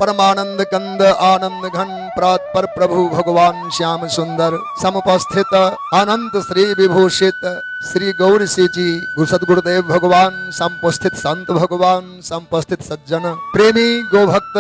परमानंद कंद आनंद घन प्रातपर प्रभु भगवान श्याम सुंदर समुपस्थित अनंत श्री विभूषित श्री गौर सी जी सदगुरुदेव भगवान समुपस्थित संत भगवान समुपस्थित सज्जन प्रेमी गोभक्त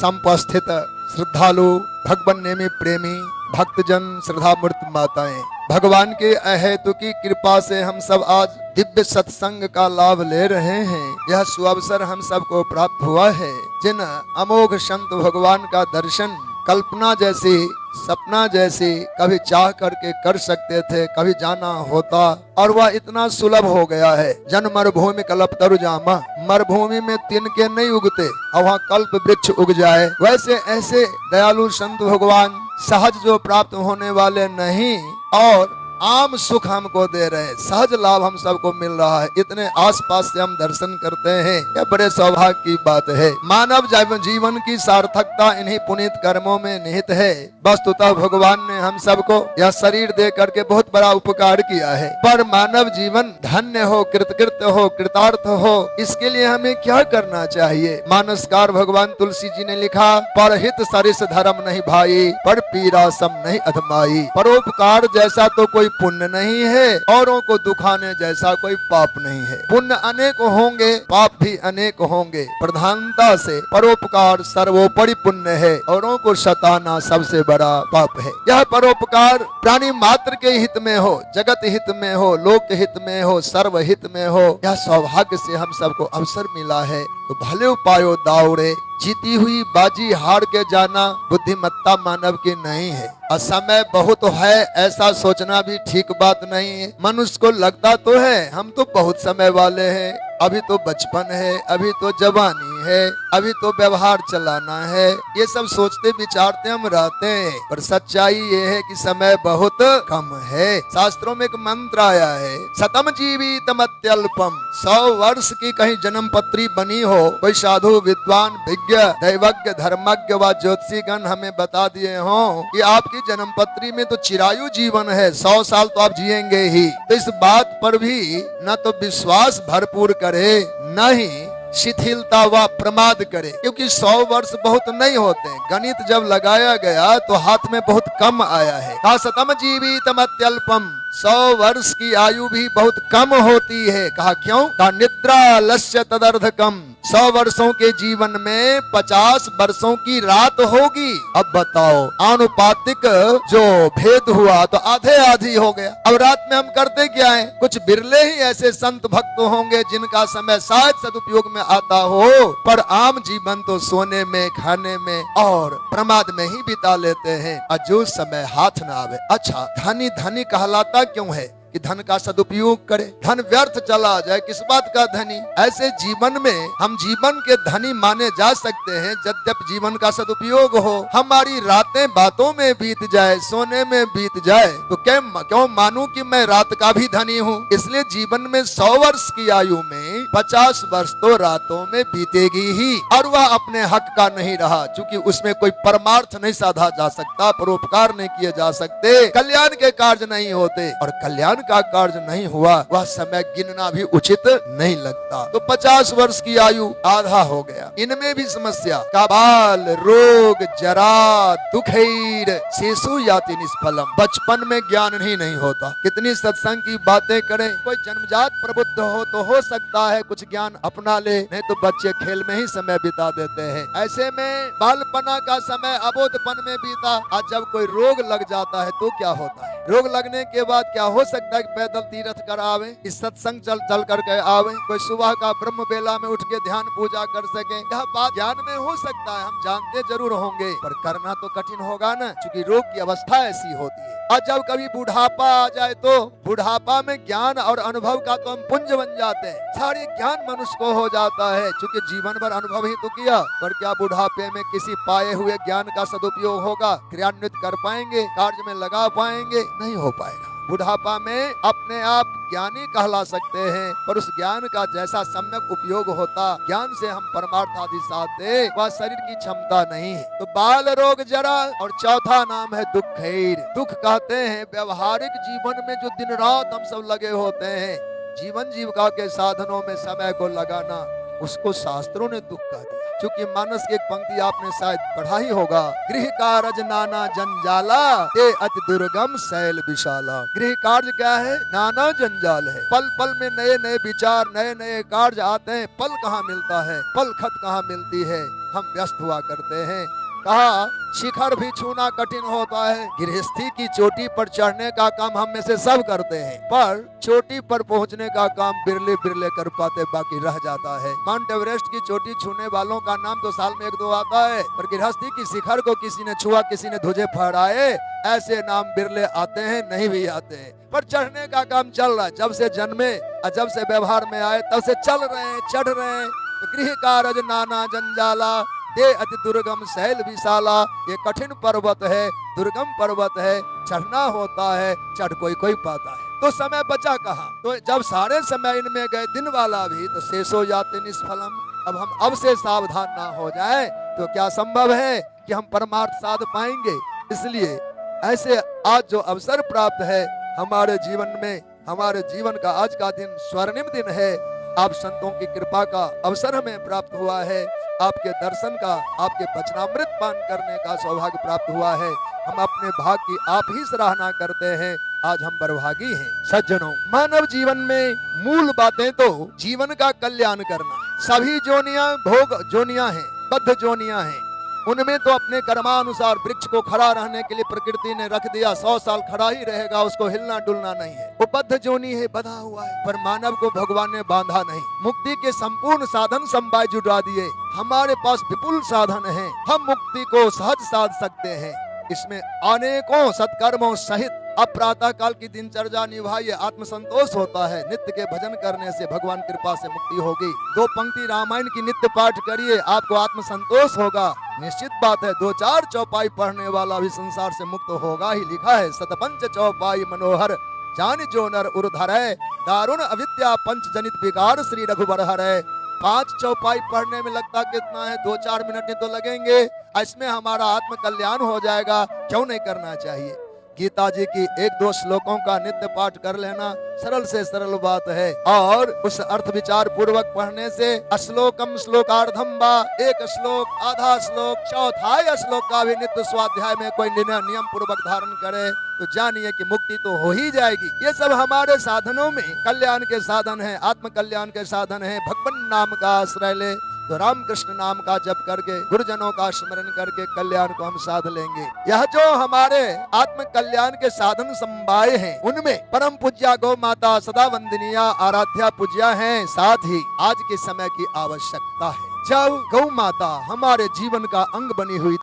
समुपस्थित श्रद्धालु भगवान नेमी प्रेमी भक्तजन श्रद्धा मूर्त माताएं, भगवान के अहेतु की कृपा से हम सब आज दिव्य सत्संग का लाभ ले रहे हैं। यह सुअवसर हम सबको प्राप्त हुआ है। जिन अमोघ संत भगवान का दर्शन कल्पना जैसी सपना जैसी कभी चाह करके कर सकते थे, कभी जाना होता और वह इतना सुलभ हो गया है। जन मरुभूमि कल्प तरु जामा, मरुभूमि में तिनके नहीं उगते और वहाँ कल्प वृक्ष उग जाए, वैसे ऐसे दयालु संत भगवान सहज जो प्राप्त होने वाले नहीं और आम सुख हमको दे रहे हैं, सहज लाभ हम सबको मिल रहा है। इतने आसपास से हम दर्शन करते हैं, यह बड़े सौभाग्य की बात है। मानव जीवन की सार्थकता इन्हीं पुनीत कर्मों में निहित है। वस्तुतः भगवान ने हम सबको यह शरीर दे करके बहुत बड़ा उपकार किया है, पर मानव जीवन धन्य हो, कृतकृत्य हो, कृतार्थ हो, इसके लिए हमें क्या करना चाहिए। मानसकार भगवान तुलसी जी ने लिखा, परहित सरिस धर्म नहीं भाई, पर पीरा सम नहीं अधमाई। परोपकार जैसा तो कोई पुण्य नहीं है, औरों को दुखाने जैसा कोई पाप नहीं है। पुण्य अनेक होंगे, पाप भी अनेक होंगे, प्रधानता से परोपकार सर्वोपरि पुण्य है, औरों को सताना सबसे बड़ा पाप है। यह परोपकार प्राणी मात्र के हित में हो, जगत हित में हो, लोक हित में हो, सर्व हित में हो, यह सौभाग्य से हम सबको अवसर मिला है। तो भले उपायो दाउड़े, जीती हुई बाजी हार के जाना बुद्धिमत्ता मानव की नहीं है। असमय बहुत है ऐसा सोचना भी ठीक बात नहीं है। मनुष्य को लगता तो है हम तो बहुत समय वाले हैं, अभी तो बचपन है, अभी तो जवानी है, अभी तो व्यवहार चलाना है, ये सब सोचते विचारते हम रहते हैं। पर सच्चाई ये है कि समय बहुत कम है। शास्त्रों में एक मंत्र आया है, शतम जीवितम अत्यल्पम। 100 वर्ष की कहीं जन्म पत्री बनी हो, कोई साधु विद्वान विज्ञ दैवज्ञ धर्मज्ञ व ज्योतिषीगण हमें बता दिए हो कि आपकी जन्म पत्री में तो चिरायु जीवन है, 100 साल तो आप जिएंगे ही। तो इस बात पर भी न तो विश्वास भरपूर करे, न ही शिथिलता व प्रमाद करे, क्योंकि 100 वर्ष बहुत नहीं होते। गणित जब लगाया गया तो हाथ में बहुत कम आया है। कहा शतम जीवितम अत्यल्पम, 100 वर्ष की आयु भी बहुत कम होती है। कहा क्यों? कहा निद्रा लस्य तदर्धकम, 100 वर्षों के जीवन में 50 वर्षों की रात होगी। अब बताओ आनुपातिक जो भेद हुआ तो आधे आधी हो गया। अब रात में हम करते क्या है? कुछ बिरले ही ऐसे संत भक्त होंगे जिनका समय शायद सदुपयोग में आता हो, पर आम जीवन तो सोने में, खाने में और प्रमाद में ही बिता लेते हैं। अजो समय हाथ ना आवे। अच्छा, धनी धनी कहलाता क्यों है? कि धन का सदुपयोग करे, धन व्यर्थ चला जाए, किस बात का धनी। ऐसे जीवन में हम जीवन के धनी माने जा सकते हैं यद्यप जीवन का सदुपयोग हो। हमारी रातें बातों में बीत जाए, सोने में बीत जाए, तो क्यों मानूं कि मैं रात का भी धनी हूँ। इसलिए जीवन में 100 वर्ष की आयु में 50 वर्ष तो रातों में बीतेगी ही, और वह अपने हक का नहीं रहा, क्योंकि उसमें कोई परमार्थ नहीं साधा जा सकता, परोपकार नहीं किए जा सकते, कल्याण के कार्य नहीं होते, और कल्याण का कार्य नहीं हुआ वह समय गिनना भी उचित नहीं लगता। तो 50 वर्ष की आयु आधा हो गया। इनमें भी समस्या, काबाल रोग जरा दुखैर शेषु याति निष्फलम। बचपन में ज्ञान ही नहीं होता। कितनी सत्संग की बातें करें, कोई जन्मजात प्रबुद्ध हो तो हो सकता है कुछ ज्ञान अपना ले, नहीं तो बच्चे खेल में ही समय बिता देते हैं। ऐसे में बालपना का समय अबोधपन में बीता। आज जब कोई रोग लग जाता है तो क्या होता है? रोग लगने के बाद क्या हो सकता है? पैदल तीर्थ कर आवे, इस सत्संग चल करके आवे, कोई सुबह का ब्रह्म बेला में उठ के ध्यान पूजा कर सके। यह बात ज्ञान में हो सकता है, हम जानते जरूर होंगे, पर करना तो कठिन होगा ना, क्योंकि रोग की अवस्था ऐसी होती है। और जब कभी बुढ़ापा आ जाए तो बुढ़ापा में ज्ञान और अनुभव का तो हम पुंज बन जाते हैं। सारी ज्ञान मनुष्य को हो जाता है, क्योंकि जीवन भर अनुभव ही तो किया। पर क्या बुढ़ापे में किसी पाए हुए ज्ञान का सदुपयोग होगा? क्रियान्वित कर पाएंगे? कार्य में लगा पाएंगे? नहीं हो पाएगा। बुढ़ापा में अपने आप ज्ञानी कहला सकते हैं, पर उस ज्ञान का जैसा सम्यक उपयोग होता, ज्ञान से हम परमार्थ आदि साधते, वह शरीर की क्षमता नहीं है। तो बाल रोग जरा, और चौथा नाम है दुखैर। दुख कहते हैं व्यवहारिक जीवन में जो दिन रात हम सब लगे होते हैं, जीवन जीविका के साधनों में समय को लगाना, उसको शास्त्रों ने दुख कह दिया। चूंकि मानस की एक पंक्ति आपने शायद पढ़ा ही होगा, गृह कार्य नाना जंजाला ये अति दुर्गम शैल विशाला। गृह कार्य क्या है? नाना जंजाल है। पल पल में नए नए विचार, नए नए कार्य आते हैं। पल कहाँ मिलता है, पल खत कहाँ मिलती है, हम व्यस्त हुआ करते हैं। कहा शिखर भी छूना कठिन होता है। गृहस्थी की चोटी पर चढ़ने का काम हम में से सब करते हैं, पर चोटी पर पहुंचने का काम बिरले बिरले कर पाते, बाकी रह जाता है। माउंट एवरेस्ट की चोटी छूने वालों का नाम तो साल में एक दो आता है, पर गृहस्थी की शिखर को किसी ने छुआ, किसी ने ध्वजे फहराए, ऐसे नाम बिरले आते हैं, नहीं भी आते हैं। पर चढ़ने का काम चल रहा है। जब से जन्मे और जब से व्यवहार में आए तब से चल रहे हैं, चढ़ रहे हैं। तो गृह कार्य नाना जंजाला ये अति दुर्गम शैल विशाला। ये कठिन पर्वत है, दुर्गम पर्वत है, चढ़ना होता है, चढ़ कोई कोई पाता है। तो समय बचा कहाँ? तो जब सारे समय इनमें गए, दिन वाला भी, तो शेषो जाते निष्फलम। अब हम अब से सावधान ना हो जाए तो क्या संभव है कि हम परमार्थ साध पाएंगे? इसलिए ऐसे आज जो अवसर प्राप्त है हमारे जीवन में, हमारे जीवन का आज का दिन स्वर्णिम दिन है। आप संतों की कृपा का अवसर हमें प्राप्त हुआ है, आपके दर्शन का, आपके वचनामृत पान करने का सौभाग्य प्राप्त हुआ है। हम अपने भाग की आप ही सराहना करते हैं। आज हम बरभागी हैं। सज्जनों, मानव जीवन में मूल बातें तो जीवन का कल्याण करना। सभी जोनियां भोग जोनियां हैं, बद्ध जोनियां हैं। उनमें तो अपने कर्मानुसार वृक्ष को खड़ा रहने के लिए प्रकृति ने रख दिया, 100 साल खड़ा ही रहेगा, उसको हिलना डुलना नहीं है। वो बद्ध जोनी है, बंधा हुआ है। पर मानव को भगवान ने बांधा नहीं। मुक्ति के संपूर्ण साधन संबाय जुटा दिए। हमारे पास विपुल साधन है, हम मुक्ति को सहज साध सकते हैं। इसमें अनेकों सत्कर्मों सहित अब प्रातः काल की दिनचर्या निभाइए, आत्मसंतोष होता है। नित्य के भजन करने से भगवान कृपा से मुक्ति होगी। 2 पंक्ति रामायण की नित्य पाठ करिए, आपको आत्मसंतोष होगा। निश्चित बात है, 2-4 चौपाई पढ़ने वाला भी संसार से मुक्त होगा ही। लिखा है, शतपंच चौपाई मनोहर जान जो नर उर्धर है, दारुण अविद्या पंच जनित विकार श्री रघुबर हरै। 5 चौपाई पढ़ने में लगता कितना है? 2-4 मिनट ही तो लगेंगे। इसमें हमारा आत्म कल्याण हो जाएगा, क्यों नहीं करना चाहिए? गीता जी की 1-2 श्लोकों का नित्य पाठ कर लेना सरल से सरल बात है, और उस अर्थ विचार पूर्वक पढ़ने से श्लोकम श्लोकार्धम वा, 1 श्लोक, आधा श्लोक, चौथाई श्लोक का भी नित्य स्वाध्याय में कोई नियम पूर्वक धारण करे तो जानिए कि मुक्ति तो हो ही जाएगी। ये सब हमारे साधनों में कल्याण के साधन है, आत्म कल्याण के साधन है। भगवान नाम का आश्रय ले तो राम कृष्ण नाम का जप करके, गुरुजनों का स्मरण करके कल्याण को हम साध लेंगे। यह जो हमारे आत्म कल्याण के साधन संबाय हैं, उनमें परम पूज्या गौ माता सदा वंदनीया आराध्या पूज्या हैं। साथ ही आज के समय की आवश्यकता है, जब गौ माता हमारे जीवन का अंग बनी हुई